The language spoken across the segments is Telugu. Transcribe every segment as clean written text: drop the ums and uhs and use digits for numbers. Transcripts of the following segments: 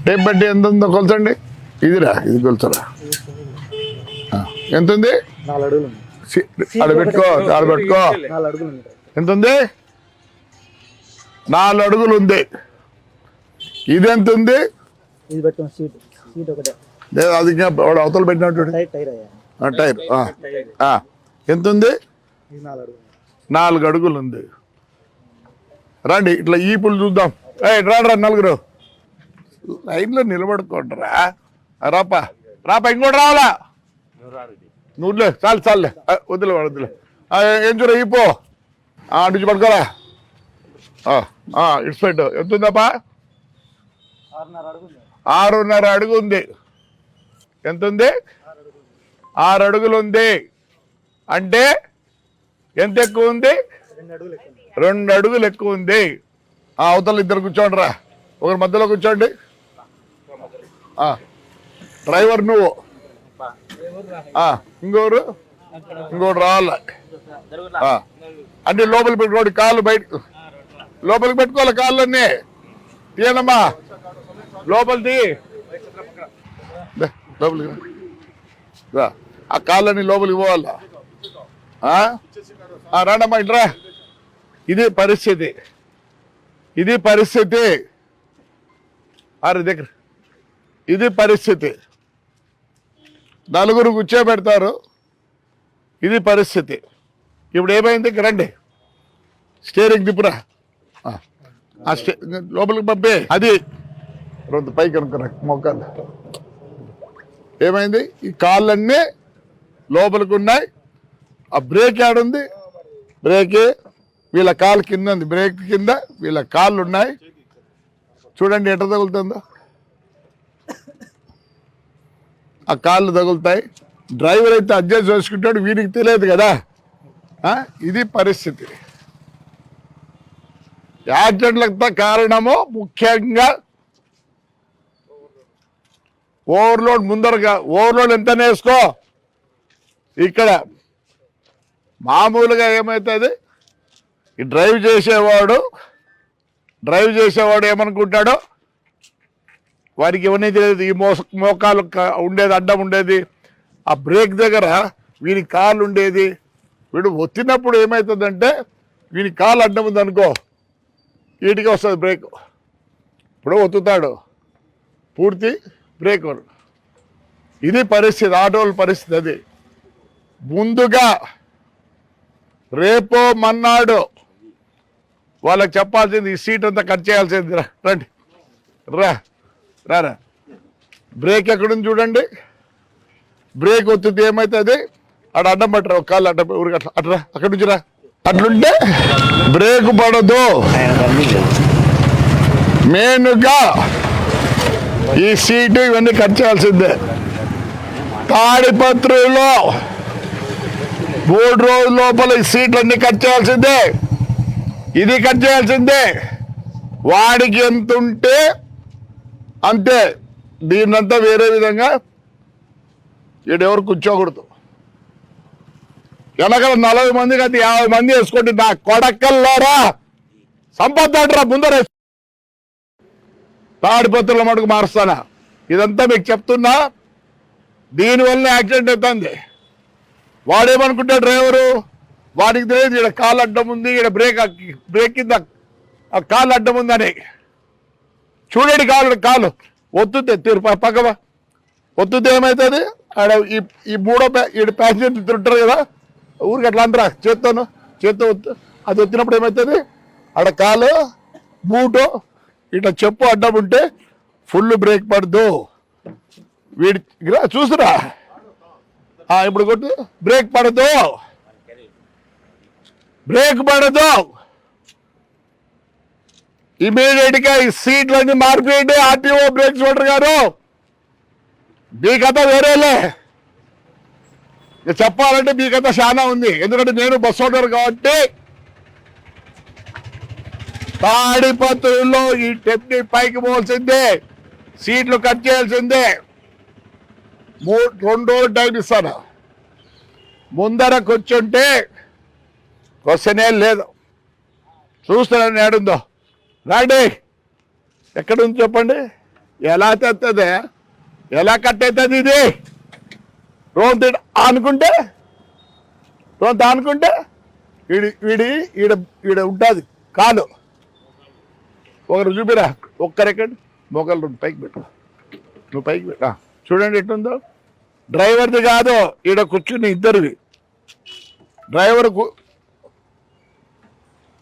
టేప్ బట్టి ఎంత ఉందో కొలచండి. ఇదిరా, ఇది కొలుచరా. ఎంత ఉంది? 4 అడుగులు ఆడ పెట్టుకో, ఆడ పెట్టుకో. 4 అడుగులు ఉంది. ఎంత ఉంది? 4 అడుగులు ఉంది. ఇది ఎంత ఉంది? ఇది పెట్టుకో. సీట్ ఒకటే లేదు, అది ఇంకా అవతల పెట్టినట్టు టైర్ అయ్యా. టైర్ ఎంత ఉంది? ఇది 4 అడుగులు. 4 అడుగులు ఉంది. రండి ఇట్లా ఈపులు చూద్దాం. రారా నలుగురు లైన్లో నిలబడుకోండిరా. రాపా రాపా, ఇంకోటి రావాలా? నువ్వులే, చాలు చాలులే, వద్దులే వద్దులే. ఏం చూడ ఈపో, అటు పడుకోరా. ఇట్స్ పెట్టు. ఎంత ఉందప్పా? 6.5 అడుగు ఉంది. ఎంత ఉంది? 6 అడుగులు ఉంది. అంటే ఎంత ఎక్కువ ఉంది? 2 అడుగులు ఎక్కువ ఉంది. అవతల ఇద్దరు కూర్చోండి రా, ఒకరి మధ్యలో కూర్చోండి. డ్రైవర్ నువ్వు, ఇంకోటి రావాలి. అంటే లోపలికి పెట్టుకోండి, కాళ్ళు బయట లోపలికి పెట్టుకోవాలి. కాళ్ళన్నీ తీయనమ్మా, లోపలిది లోపలికి రా. ఆ కాళ్ళని లోపలికి పోవాలా? రానమ్మా ఇట్రా. ఇది పరిస్థితి, ఇది పరిస్థితి. దగ్గర ఇది పరిస్థితి. నలుగురు కూర్చోబెడతారు. ఇది పరిస్థితి. ఇప్పుడు ఏమైంది? రండి, స్టీరింగ్ తిప్పురా. లోపలికి పంపే. అది రెండు పైకి అనుకున్నా మొక్కలు. ఏమైంది? ఈ కాళ్ళన్నీ లోపలికి ఉన్నాయి. ఆ బ్రేక్ యాడుంది? బ్రేక్ వీళ్ళ కాలు కింద ఉంది. బ్రేక్ కింద వీళ్ళ కాళ్ళు ఉన్నాయి. చూడండి ఎట్లా తగులుతుందో. ఆ కాళ్ళు తగులుతాయి. డ్రైవర్ అయితే అడ్జస్ట్ చేసుకుంటాడు, వీడికి తెలియదు కదా. ఇది పరిస్థితి. యాక్సిడెంట్లకు కారణము ముఖ్యంగా ఓవర్లోడ్. ముందరగా ఓవర్లోడ్ ఎంత వేసుకో. ఇక్కడ మామూలుగా ఏమవుతుంది, ఈ డ్రైవ్ చేసేవాడు ఏమనుకుంటాడో, వారికి ఇవన్నీ తెలియదు. ఈ మోకాలు ఉండేది, అడ్డం ఉండేది, ఆ బ్రేక్ దగ్గర వీని కాలు ఉండేది. వీడు వచ్చినప్పుడు ఏమవుతుందంటే, వీని కాలు అడ్డం ఉంది అనుకో, వీటికి వస్తుంది బ్రేక్. ఇప్పుడు ఒత్తుతాడు, పూర్తి బ్రేక్. ఇది పరిస్థితి, ఆటోల పరిస్థితి. అది ముందుగా రేపో మన్నాడు వాళ్ళకి చెప్పాల్సింది, ఈ సీట్ అంతా కట్ చేయాల్సింది. రండి రారా. బ్రేక్ ఎక్కడుంది చూడండి. బ్రేక్ ఒత్తితే ఏమవుతుంది? అక్కడ అడ్డం పట్టరా, ఒక కాళ్ళు అడ్డం ఊరికి అట్లా అట్రా, అక్కడి నుంచి రా. అట్లుంటే బ్రేక్ పడదు. మెయిన్గా ఈ సీటు ఇవన్నీ కట్ చేయాల్సిందే. తాడిపత్రిలో 3 రోజుల లోపల ఈ సీట్లన్నీ కట్ చేయాల్సిందే. ఇది కట్ చేయాల్సిందే. వాడికి ఎంత ఉంటే అంతే. దీన్నంతా వేరే విధంగా ఈడెవరు కూర్చోకూడదు. వెనకాల 40 మందికి అది 50 మంది వేసుకోండి. నా కొడకల్లారా సంపద్దాడరా ముందర. తాడిపత్రుల మటుకు మారుస్తానా. ఇదంతా మీకు చెప్తున్నా. దీనివల్ల యాక్సిడెంట్ అవుతుంది. వాడేమనుకుంటాడు డ్రైవరు, వాడికి తెలియదు ఇక్కడ కాలు అడ్డం ఉంది, ఇక్కడ బ్రేక్ కింద ఆ కాలు అడ్డం ఉందని. చూడండి కాలు ఒత్తుతే పక్కవా ఒత్తుతే ఏమవుతుంది? ఆడ ఈ మూడో ప్యాసింజర్ తింటారు కదా, ఊరికి అట్లా అంటారా చేత్తో ఒత్తు. అది వచ్చినప్పుడు ఏమవుతుంది? ఆడ కాలు బూటు ఇట్లా చెప్పు అడ్డం ఉంటే ఫుల్ బ్రేక్ పడదు. వీడి చూసురా, ఇప్పుడు కొట్టు. బ్రేక్ పడదు. ఇమీడియట్ గా ఈ సీట్లన్నీ మార్పియండి. ఆర్టీఓ బ్రేక్స్ ఓటర్ గారు, మీ కథ వేరేలే. చెప్పాలంటే మీ కథ చాలా ఉంది. ఎందుకంటే నేను బస్ ఓటర్ కాబట్టి తాడిపత్రుల్లో ఈ టెప్ని పైకి పోవాల్సిందే, సీట్లు కట్ చేయాల్సిందే. 2 రోజులు టైం ఇస్తాను. ముందర కూర్చుంటే క్వశ్చనే లేదు. చూస్తానని ఏడుందో రండి. ఎక్కడుంది చెప్పండి. ఎలా తెస్తుంది, ఎలా కట్ అవుతుంది ఇది? రోంత ఆనుకుంటే ఈడ ఉంటుంది కాలు. ఒకరు చూపిరా, ఒక్క రెకండ్ మోకాలు రెండు పైకి పెట్టు, నువ్వు పైకి పెట్టా. చూడండి ఎట్టుందో. డ్రైవర్ది కాదు, ఈడ కూర్చుని ఇద్దరివి. డ్రైవర్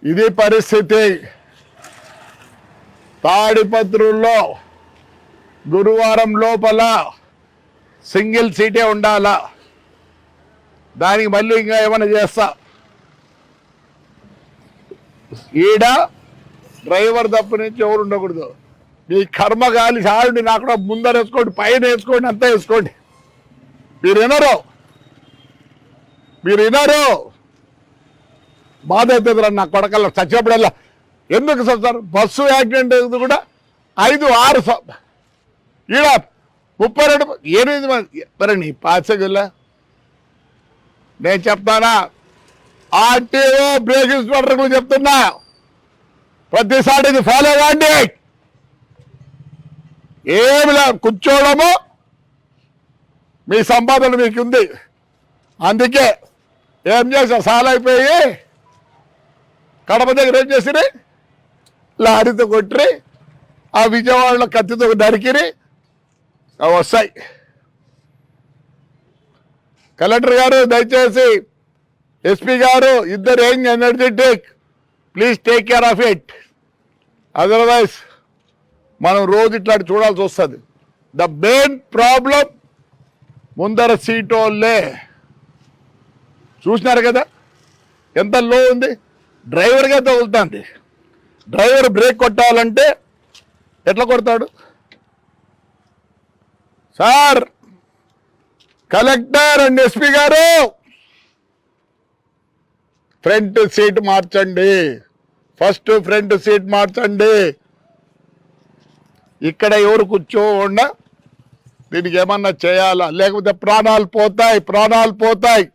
ఇది పరిస్థితి. తాడిపత్రుల్లో గురువారం లోపల సింగిల్ సీటే ఉండాలా. దానికి మళ్ళీ ఇంకా ఏమైనా చేస్తా. ఈడ డ్రైవర్ తప్పు నుంచి ఎవరు ఉండకూడదు. మీ కర్మ గాలి సాయండి, నాకు కూడా ముందర వేసుకోండి, పైన వేసుకోండి, అంతా వేసుకోండి. మీరు వినరు. బాధ అవుతుంది రా నా కొడకల్లా చచ్చినప్పుడల్లా. ఎందుకు సార్ బస్సు యాక్సిడెంట్ కూడా 5-6 ఈడ 32 మంది. మరి నీ పాసగల్లా నేను చెప్తానా? ఆర్టీఓ బ్రేక్ ఇన్స్పెక్టర్లు చెప్తున్నా, ప్రతిసారి ఇది ఫాలో అవ్వండి. ఏమి కూర్చోవడము మీ సంపాదన మీకు ఉంది. అందుకే ఏం చేసా, సాలైపోయి కడప దగ్గర ఏం చేసిరి, లారీతో కొట్టిరి, ఆ విజయవాడలో కత్తితో నరికిరి, అవి వస్తాయి. కలెక్టర్ గారు దయచేసి, ఎస్పీ గారు ఇద్దరు young energetic, please take care of it. Otherwise మనం రోజు ఇట్లా చూడాల్సి వస్తుంది. ద మెయిన్ ప్రాబ్లం ముందర సీటోళ్ళే. చూసినారు కదా ఎంత లో ఉంది. డ్రైవర్గా తగులుతుంది. డ్రైవర్ బ్రేక్ కొట్టాలంటే ఎట్లా కొడతాడు? సార్ కలెక్టర్ అండ్ ఎస్పీ గారు, ఫ్రంట్ సీట్ మార్చండి, ఫస్ట్ ఫ్రంట్ సీట్ మార్చండి. ఇక్కడ ఎవరు కూర్చోకుండా దీనికి ఏమన్నా చేయాలా, లేకపోతే ప్రాణాలు పోతాయి.